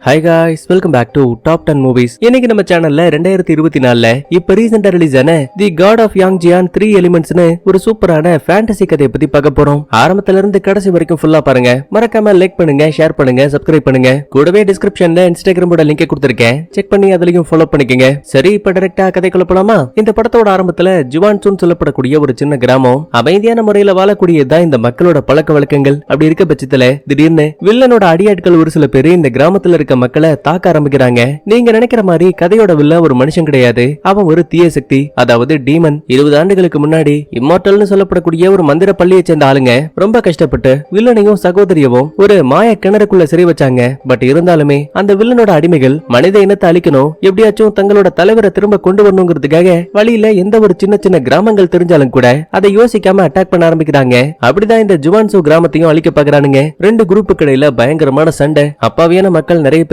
Hi guys, welcome back to Top 10 Movies. இன்னைக்கு நம்ம சேனல்ல 2024ல இப்ப ரீசெண்டா ரிலீஸ் ஆன தி காட் ஆஃப் யாங் ஜியான் 3 எலிமெண்ட்ஸ்னு ஒரு சூப்பரான ஃபேண்டசி கதையை பத்தி பார்க்க போறோம். ஆரம்பத்துல இருந்து கடைசி வரைக்கும் ஃபுல்லா பாருங்க. மறக்காம லைக் பண்ணுங்க, ஷேர் பண்ணுங்க, சப்ஸ்கிரைப் பண்ணுங்க. கூடவே டிஸ்கிரிப்ஷன்ல இன்ஸ்டாகிராமோட லிங்கை கொடுத்திருக்கேன். செக் பண்ணி அதுலயும் ஃபாலோ பண்ணிக்கங்க. சரி, இப்ப டைரக்டா கதைக்குள்ள போலாமா? இந்த படத்தோட ஆரம்பத்துல ஜுவான்சூன் சொல்லப்படக்கூடிய ஒரு சின்ன கிராமம் அமைதியான முறையில வாழக்கூடியதான் இந்த மக்களோட பழக்க வழக்கங்கள். அப்படி இருக்க பட்சத்துல திடீர்னு வில்லனோட அடியாட்கள் ஒரு சில பேரு இந்த கிராமத்துல இருக்க மக்களை தாக்க ஆரம்பிக்கிறாங்க. நீங்க நினைக்கிற மாதிரி கதையோட வில்ல ஒரு மனுஷன் கிடையாது. அவன் ஒரு தீய சக்தி, அதாவது டீமன். 20 ஆண்டுகளுக்கு முன்னாடி இம்மார்டல்னு சொல்லப்படக்கூடிய ஒரு மந்திர பள்ளியை சேர்ந்த ஆளுங்க ரொம்ப கஷ்டப்பட்டு வில்லனையும் சகோதரியவும் ஒரு மாய கிணறுக்குள்ள சிறை வச்சாங்க. பட் இருந்தாலுமே அந்த வில்லனோட அடிமைகள் மனித இனத்தை அழிக்கணும், எப்படியாச்சும் தங்களோட தலைவரை திரும்ப கொண்டு வரணுங்கிறதுக்காக வழியில எந்த ஒரு சின்ன சின்ன கிராமங்கள் தெரிஞ்சாலும் கூட அதை யோசிக்காம அட்டாக் பண்ண ஆரம்பிக்கிறாங்க. அப்படிதான் இந்த ஜுவான்சூ கிராமத்தையும் அழிக்க பாக்குறானுங்க. ரெண்டு குரூப்புக்கு இடையில பயங்கரமான சண்டை. அப்பாவியான மக்கள் நிறைய